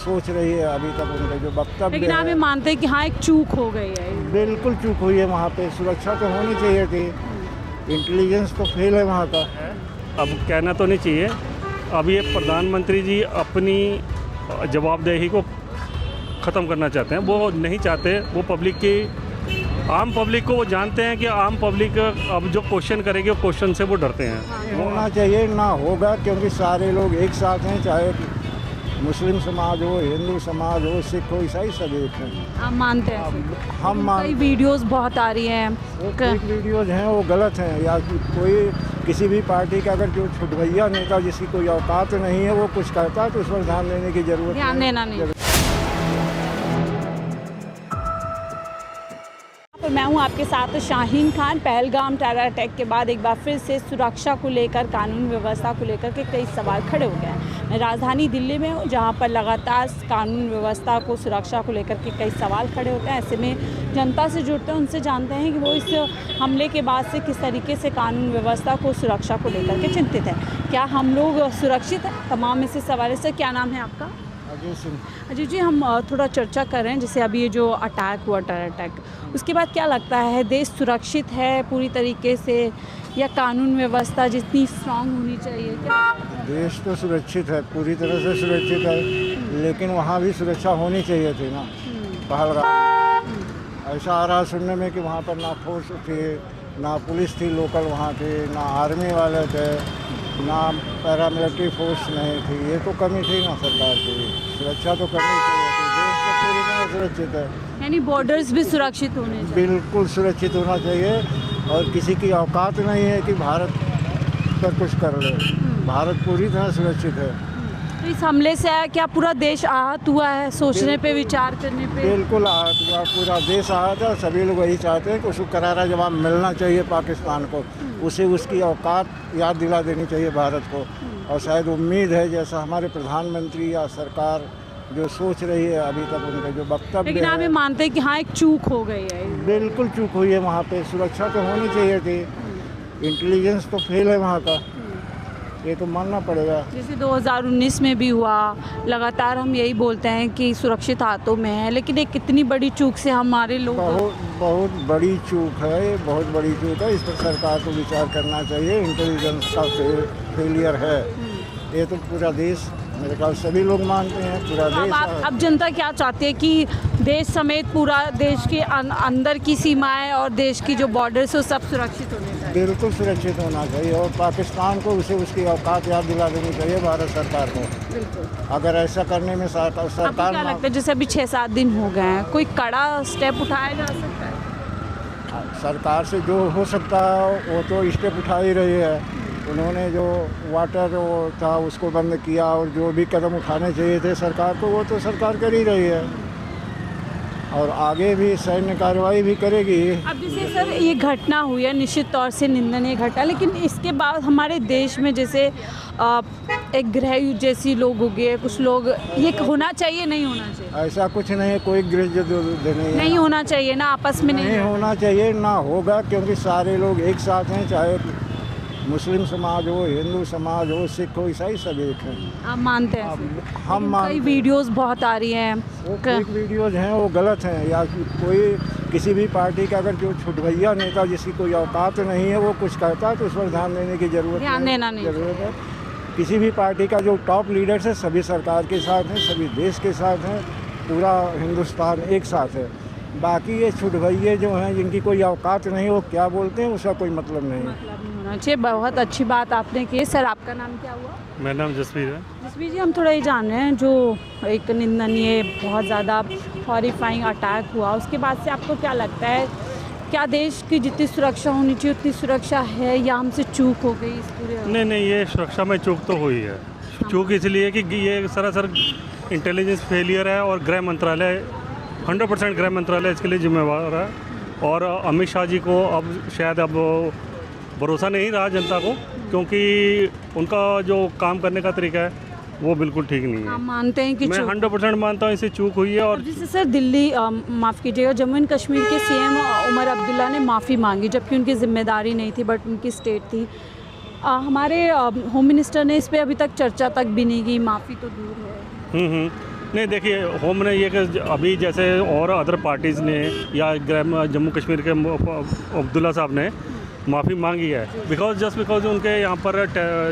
सोच रही है अभी तक उनका जो वक्तव्य लेकिन आप ये मानते हैं कि हाँ एक चूक हो गई है? बिल्कुल चूक हुई है। वहाँ पे सुरक्षा तो होनी चाहिए थी, इंटेलिजेंस तो फेल है वहाँ का। अब कहना तो नहीं चाहिए, अब ये प्रधानमंत्री जी अपनी जवाबदेही को ख़त्म करना चाहते हैं। वो नहीं चाहते, वो पब्लिक की, आम पब्लिक को वो जानते हैं कि आम पब्लिक अब जो क्वेश्चन करेगी वो क्वेश्चन से वो डरते हैं। होना चाहिए ना होगा, क्योंकि सारे लोग एक साथ हैं, चाहे मुस्लिम समाज हो, हिंदू समाज हो, सिख हो, ईसाई सब एक हैं। आप मानते हैं? हम कई वीडियोस बहुत आ रही हैं। वो फेक वीडियोज़ हैं, वो गलत हैं, या कोई किसी भी पार्टी का अगर जो छुटभैया नेता जिसकी कोई औकात नहीं है वो कुछ कहता है तो उस पर ध्यान देने की जरूरत ध्यान देना नहीं। मैं हूं आपके साथ शाहीन खान। पहलगाम टेरर अटैक के बाद एक बार फिर से सुरक्षा को लेकर, कानून व्यवस्था को लेकर के कई सवाल खड़े हो गए हैं। मैं राजधानी दिल्ली में हूं, जहां पर लगातार कानून व्यवस्था को, सुरक्षा को लेकर के कई सवाल खड़े होते हैं। ऐसे में जनता से जुड़ते हैं, उनसे जानते हैं कि वो इस हमले के बाद से किस तरीके से कानून व्यवस्था को, सुरक्षा को लेकर के चिंतित है। क्या हम लोग सुरक्षित हैं? तमाम ऐसे सवाल। सर क्या नाम है आपका? अजय सिंह। अजय जी, हम थोड़ा चर्चा कर रहे हैं, जैसे अभी ये जो अटैक हुआ, टेरर अटैक, उसके बाद क्या लगता है, देश सुरक्षित है पूरी तरीके से, या कानून व्यवस्था जितनी स्ट्रांग होनी चाहिए? क्या देश तो सुरक्षित है, पूरी तरह से सुरक्षित है, लेकिन वहाँ भी सुरक्षा होनी चाहिए थी ना। पहलगाम ऐसा आ रहा सुनने में कि वहाँ पर ना फोर्स थी, ना पुलिस थी लोकल वहाँ पे, ना आर्मी वाले थे, ना पैरामिलिट्री फोर्स नहीं थी। ये तो कमी थी ना सरकार की, सुरक्षा तो करनी चाहिए थी। देश तो पूरी तरह सुरक्षित है, यानी बॉर्डर्स भी सुरक्षित होने चाहिए? बिल्कुल सुरक्षित होना चाहिए, और किसी की औकात नहीं है कि भारत पर कुछ कर ले। भारत पूरी तरह सुरक्षित है। तो इस हमले से क्या पूरा देश आहत हुआ है, सोचने पे, विचार करने पे? बिल्कुल आहत हुआ, पूरा देश आहत है। सभी लोग वही चाहते हैं कि उसको करारा जवाब मिलना चाहिए पाकिस्तान को, उसे उसकी औकात याद दिला देनी चाहिए भारत को। और शायद उम्मीद है, जैसा हमारे प्रधानमंत्री या सरकार जो सोच रही है अभी तक उनका जो वक्तव्य लेकिन आप ये मानते हैं कि हाँ एक चूक हो गई है? बिल्कुल चूक हुई है। वहाँ पे सुरक्षा तो होनी चाहिए थी, इंटेलिजेंस तो फेल है वहाँ का, ये तो मानना पड़ेगा। जैसे 2019 में भी हुआ, लगातार हम यही बोलते हैं कि सुरक्षित हाथों में है, लेकिन एक कितनी बड़ी चूक से हमारे लोग, बहुत बड़ी चूक है, ये बहुत बड़ी चूक है। इस पर सरकार को विचार करना चाहिए। इंटेलिजेंस का फेलियर है, ये तो पूरा देश, मेरे ख्याल सभी लोग मानते हैं, पूरा देश। अब जनता क्या चाहती है कि देश समेत पूरा देश के अंदर की सीमाएं और देश की जो बॉर्डर्स है सब सुरक्षित होने चाहिए? बिल्कुल सुरक्षित होना चाहिए, और पाकिस्तान को उसे उसकी औकात याद दिला देनी चाहिए भारत सरकार को। बिल्कुल। अगर ऐसा करने में सरकार क्या लगता है, जैसे अभी 6-7 दिन हो गए हैं, कोई कड़ा स्टेप उठाया जा सकता है? सरकार से जो हो सकता है वो तो स्टेप उठा ही रही है। उन्होंने जो वाटर वो था उसको बंद किया, और जो भी कदम उठाने चाहिए थे सरकार को वो तो सरकार कर ही रही है, और आगे भी सैन्य कार्रवाई भी करेगी। अब जैसे सर ये घटना हुई है, निश्चित तौर से निंदनीय घटना, लेकिन इसके बाद हमारे देश में जैसे एक गृह युद्ध जैसी लोग हो गए, कुछ लोग, ये होना चाहिए नहीं होना चाहिए? ऐसा कुछ नहीं है, कोई गृह युद्ध नहीं होना चाहिए ना, आपस में नहीं होना चाहिए, ना होगा, क्योंकि सारे लोग एक साथ हैं, चाहे मुस्लिम समाज हो, हिंदू समाज हो, सिख हो, ईसाई सब एक हैं। आप मानते हैं? हम मानते कई वीडियोस बहुत आ रही हैं। वो फेक वीडियोज़ हैं, वो गलत हैं, या कोई किसी भी पार्टी का अगर जो छुटभैया नेता जिसकी कोई औकात नहीं है वो कुछ कहता है तो उस पर ध्यान देने की जरूरत है। किसी भी पार्टी का जो टॉप लीडर्स है सभी सरकार के साथ हैं, सभी देश के साथ हैं, पूरा हिंदुस्तान एक साथ है। बाकी ये छुटभैये जो हैं जिनकी कोई औकात नहीं, वो क्या बोलते हैं उसका कोई मतलब नहीं है। अच्छे, बहुत अच्छी बात आपने की। सर आपका नाम क्या हुआ? मेरा नाम जसवीर है। जसवीर जी, हम थोड़ा ये जान रहे हैं, जो एक निंदनीय, बहुत ज़्यादा हॉरिफाइंग अटैक हुआ, उसके बाद से आपको क्या लगता है, क्या देश की जितनी सुरक्षा होनी चाहिए उतनी सुरक्षा है, या हमसे चूक हो गई इस पूरे? नहीं, ये सुरक्षा में चूक तो हुई है। चूक इसलिए कि ये सरासर इंटेलिजेंस फेलियर है, और गृह मंत्रालय 100% गृह मंत्रालय इसके लिए जिम्मेवार है, और अमित शाह जी को अब शायद अब भरोसा नहीं रहा जनता को, क्योंकि उनका जो काम करने का तरीका है वो बिल्कुल ठीक नहीं है। आप मानते हैं कि मैं 100% मानता हूँ इसे चूक हुई है। और जैसे सर दिल्ली, माफ़ कीजिएगा, जम्मू एंड कश्मीर के सीएम उमर अब्दुल्ला ने माफ़ी मांगी, जबकि उनकी जिम्मेदारी नहीं थी, बट उनकी स्टेट थी। हमारे होम मिनिस्टर ने इस पर अभी तक चर्चा तक भी नहीं की, माफ़ी तो दूर है। नहीं देखिए, होम ने ये कि अभी जैसे और अदर पार्टीज़ ने या जम्मू कश्मीर के अब्दुल्ला साहब ने माफ़ी मांगी है जस्ट बिकॉज उनके यहाँ पर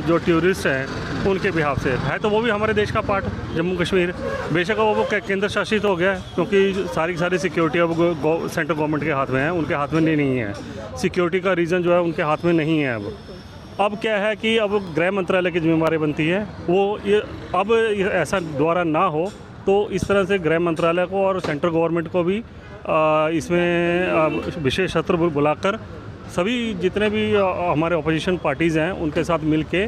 जो टूरिस्ट हैं उनके बिहाफ से है, तो वो भी हमारे देश का पार्ट जम्मू कश्मीर। बेशक वो केंद्र शासित हो गया है, क्योंकि सारी की सारी सिक्योरिटी अब सेंट्रल गवर्नमेंट के हाथ में है, उनके हाथ में नहीं है। सिक्योरिटी का रीज़न जो है उनके हाथ में नहीं है। अब क्या है कि अब गृह मंत्रालय की जिम्मेदारी बनती है, वो ये अब ऐसा दोबारा ना हो, तो इस तरह से गृह मंत्रालय को और सेंट्रल गवर्नमेंट को भी इसमें विशेष सत्र बुलाकर सभी जितने भी हमारे अपोजिशन पार्टीज़ हैं उनके साथ मिलके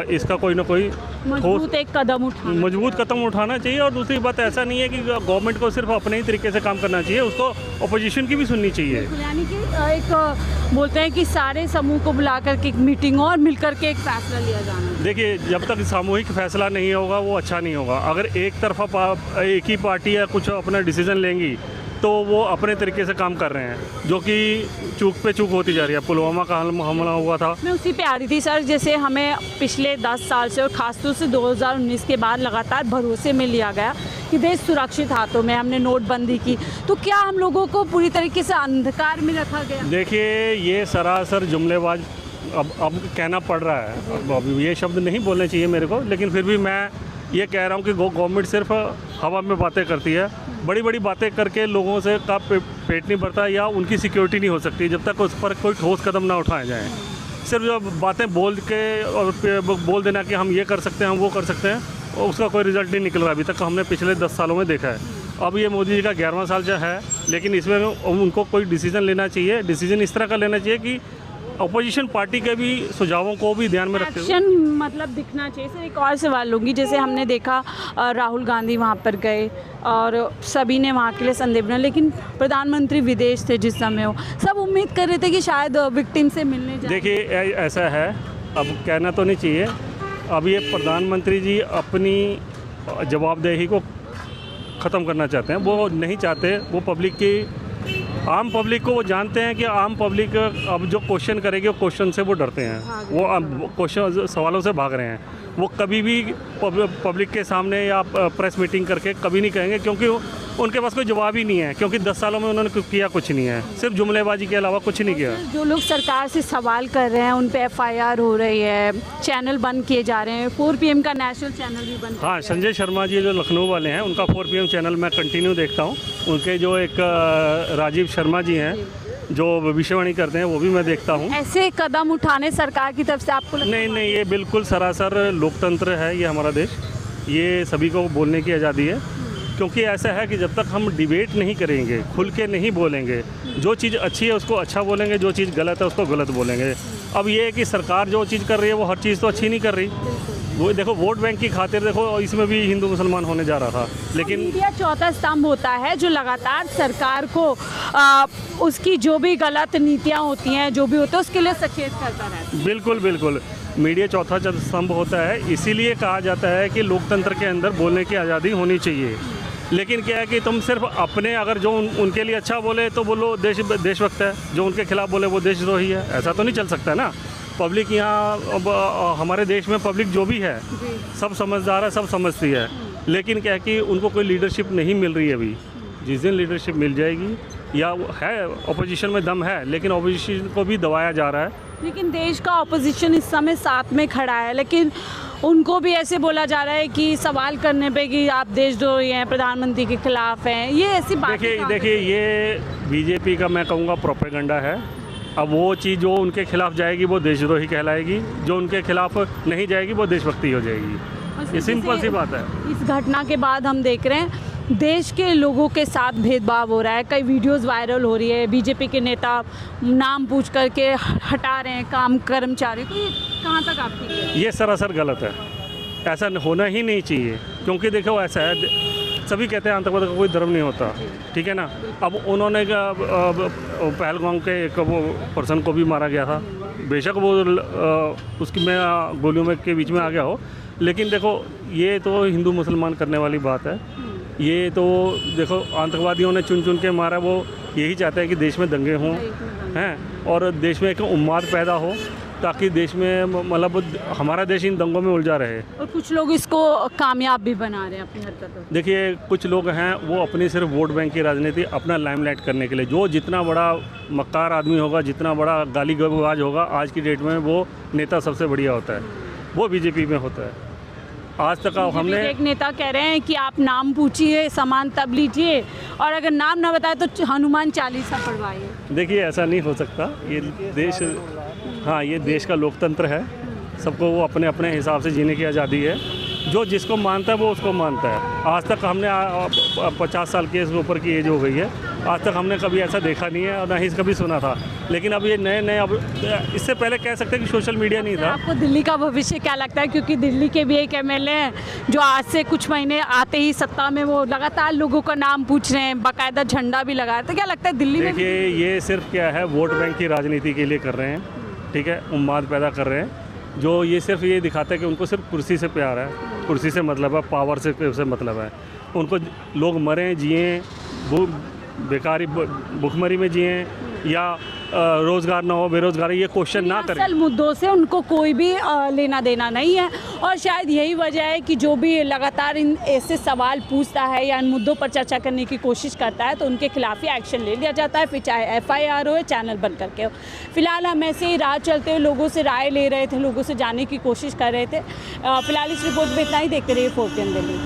इसका कोई ना कोई मजबूत कदम उठाना चाहिए। और दूसरी बात, ऐसा नहीं है कि गवर्नमेंट को सिर्फ अपने ही तरीके से काम करना चाहिए, उसको अपोजिशन की भी सुननी चाहिए। यानी कि एक बोलते हैं कि सारे समूह को बुला करके एक मीटिंग और मिलकर के एक फैसला लिया जाना। देखिए, जब तक सामूहिक फैसला नहीं होगा वो अच्छा नहीं होगा। अगर एक तरफा एक ही पार्टी या कुछ अपना डिसीजन लेंगी तो वो अपने तरीके से काम कर रहे हैं, जो कि चूक पे चूक होती जा रही है। पुलवामा का हमला हुआ था, मैं उसी पे आ रही थी सर। जैसे हमें पिछले 10 साल से और ख़ासतौर से 2019 के बाद लगातार भरोसे में लिया गया कि देश सुरक्षित हाथों में, हमने नोटबंदी की, तो क्या हम लोगों को पूरी तरीके से अंधकार में रखा गया? देखिए, ये सरासर जुमलेबाज अब कहना पड़ रहा है। अब ये शब्द नहीं बोलने चाहिए मेरे को, लेकिन फिर भी मैं ये कह रहा हूँ कि गवर्नमेंट सिर्फ हवा में बातें करती है। बड़ी बड़ी बातें करके लोगों से का पेट नहीं भरता या उनकी सिक्योरिटी नहीं हो सकती जब तक उस पर कोई ठोस कदम ना उठाए जाएं। सिर्फ जब बातें बोल के और बोल देना कि हम ये कर सकते हैं, हम वो कर सकते हैं, उसका कोई रिजल्ट नहीं निकल रहा अभी तक। हमने पिछले 10 सालों में देखा है। अब ये मोदी जी का 11वां साल जो है, लेकिन इसमें उनको कोई डिसीजन लेना चाहिए। डिसीजन इस तरह का लेना चाहिए कि अपोजिशन पार्टी के भी सुझावों को भी ध्यान में रखते हुए मतलब दिखना चाहिए। सर, एक और सवाल लूँगी। जैसे हमने देखा राहुल गांधी वहाँ पर गए और सभी ने वहाँ के लिए संदेश बनाया, लेकिन प्रधानमंत्री विदेश थे जिस समय हो, सब उम्मीद कर रहे थे कि शायद विक्टिम से मिलने जाए। देखिए, ऐसा है, अब कहना तो नहीं चाहिए। अब ये प्रधानमंत्री जी अपनी जवाबदेही को ख़त्म करना चाहते हैं, वो नहीं चाहते। वो पब्लिक की, आम पब्लिक को वो जानते हैं कि आम पब्लिक अब जो क्वेश्चन करेगी वो क्वेश्चन से वो डरते हैं, वो क्वेश्चन सवालों से भाग रहे हैं। वो कभी भी पब्लिक के सामने या प्रेस मीटिंग करके कभी नहीं कहेंगे, क्योंकि उनके पास कोई जवाब ही नहीं है, क्योंकि 10 सालों में उन्होंने किया कुछ नहीं है, सिर्फ जुमलेबाजी के अलावा कुछ नहीं किया। जो लोग सरकार से सवाल कर रहे हैं उन पे FIR हो रही है, चैनल बंद किए जा रहे हैं, 4 PM का नेशनल चैनल भी बंद। हाँ, संजय शर्मा जी जो लखनऊ वाले हैं, उनका 4 PM चैनल मैं कंटिन्यू देखता हूँ। उनके जो एक राजीव शर्मा जी हैं जो भविष्यवाणी करते हैं, वो भी मैं देखता हूँ। ऐसे कदम उठाने सरकार की तरफ से आपको लगता है? नहीं, ये बिल्कुल सरासर लोकतंत्र है ये हमारा देश। ये सभी को बोलने की आज़ादी है, क्योंकि ऐसा है कि जब तक हम डिबेट नहीं करेंगे, खुल के नहीं बोलेंगे, जो चीज़ अच्छी है उसको अच्छा बोलेंगे, जो चीज़ गलत है उसको गलत बोलेंगे। अब ये है कि सरकार जो चीज़ कर रही है वो हर चीज़ तो अच्छी नहीं कर रही। वो देखो, वोट बैंक की खातिर देखो, इसमें भी हिंदू मुसलमान होने जा रहा था, लेकिन मीडिया चौथा स्तंभ होता है जो लगातार सरकार को उसकी जो भी गलत नीतियाँ होती हैं, जो भी होता है, उसके लिए सचेत करता रहता है। बिल्कुल मीडिया चौथा स्तंभ होता है। इसीलिए कहा जाता है कि लोकतंत्र के अंदर बोलने की आज़ादी होनी चाहिए। लेकिन क्या है कि तुम सिर्फ अपने, अगर जो उनके लिए अच्छा बोले तो बोलो देशभक्त है, जो उनके खिलाफ बोले वो देशद्रोही है। ऐसा तो नहीं चल सकता है ना। पब्लिक यहाँ हमारे देश में पब्लिक जो भी है सब समझदार है, सब समझती है, लेकिन क्या है कि उनको कोई लीडरशिप नहीं मिल रही है अभी। जिस दिन लीडरशिप मिल जाएगी, या है अपोजिशन में दम है, लेकिन अपोजिशन को भी दबाया जा रहा है। लेकिन देश का अपोजिशन इस समय साथ में खड़ा है, लेकिन उनको भी ऐसे बोला जा रहा है कि सवाल करने पे कि आप देशद्रोही हैं, प्रधानमंत्री के खिलाफ हैं, ये ऐसी बात। देखिए ये बीजेपी का मैं कहूँगा प्रोपेगेंडा है। अब वो चीज़ जो उनके खिलाफ जाएगी वो देशद्रोही कहलाएगी, जो उनके खिलाफ नहीं जाएगी वो देशभक्ति हो जाएगी। ये सिंपल सी बात है। इस घटना के बाद हम देख रहे हैं देश के लोगों के साथ भेदभाव हो रहा है। कई वीडियोस वायरल हो रही है, बीजेपी के नेता नाम पूछ करके हटा रहे हैं काम कर्मचारी को। ये कहाँ तक आपकी? ये सरासर गलत है, ऐसा होना ही नहीं चाहिए। क्योंकि देखो ऐसा है, सभी कहते हैं आतंकवाद का कोई धर्म नहीं होता, ठीक है ना। अब उन्होंने पहलगाम के एक वो पर्सन को भी मारा गया था, बेशक वो उसकी में गोलियों में के बीच में आ गया हो, लेकिन देखो ये तो हिंदू मुसलमान करने वाली बात है। ये तो देखो आतंकवादियों ने चुन चुन के मारा, वो यही चाहते हैं कि देश में दंगे हों, हैं, और देश में एक उम्माद पैदा हो, ताकि देश में मतलब हमारा देश इन दंगों में उलझा रहे। और कुछ लोग इसको कामयाब भी बना रहे हैं अपनी हरकतों से। देखिए कुछ लोग हैं वो अपनी सिर्फ वोट बैंक की राजनीति अपना लाइमलाइट करने के लिए, जो जितना बड़ा मक्कार आदमी होगा, जितना बड़ा गाली गलौज होगा, आज की डेट में वो नेता सबसे बढ़िया होता है, वो बीजेपी में होता है। आज तक हमने एक नेता कह रहे हैं कि आप नाम पूछिए, सामान तब लीजिए, और अगर नाम ना बताए तो हनुमान चालीसा पढ़वाइए। देखिए ऐसा नहीं हो सकता, ये देश, हाँ ये देश का लोकतंत्र है, सबको वो अपने अपने हिसाब से जीने की आज़ादी है, जो जिसको मानता है वो उसको मानता है। आज तक हमने 50 साल के ऊपर की एज हो गई है, आज तक हमने कभी ऐसा देखा नहीं है और ना ही कभी सुना था। लेकिन अब ये नए नए, अब इससे पहले कह सकते हैं कि सोशल मीडिया नहीं था। आपको दिल्ली का भविष्य क्या लगता है, क्योंकि दिल्ली के भी एक एमएलए हैं जो आज से कुछ महीने आते ही सत्ता में वो लगातार लोगों का नाम पूछ रहे हैं, बाकायदा झंडा भी लगा रहे हैं, तो क्या लगता है दिल्ली में? देखिए ये सिर्फ क्या है, वोट बैंक की राजनीति के लिए कर रहे हैं, ठीक है, उम्माद पैदा कर रहे हैं, जो ये सिर्फ ये दिखाता है कि उनको सिर्फ कुर्सी से प्यार है, कुर्सी से मतलब है, पावर से मतलब है। उनको लोग मरें जिएँ, बेकारी भुखमरी में जिएँ या रोज़गार ना हो, बेरोज़गारी, ये क्वेश्चन ना करें। असल मुद्दों से उनको कोई भी लेना देना नहीं है, और शायद यही वजह है कि जो भी लगातार इन ऐसे सवाल पूछता है या इन मुद्दों पर चर्चा करने की कोशिश करता है तो उनके खिलाफ ही एक्शन ले लिया जाता है, फिर चाहे FIR हो या चैनल बंद करके हो। फिलहाल हम ऐसे ही राह चलते हुए लोगों से राय ले रहे थे, लोगों से जानने की कोशिश कर रहे थे। फिलहाल इस रिपोर्ट में इतना ही। देखते रहिए 4PM दिल्ली।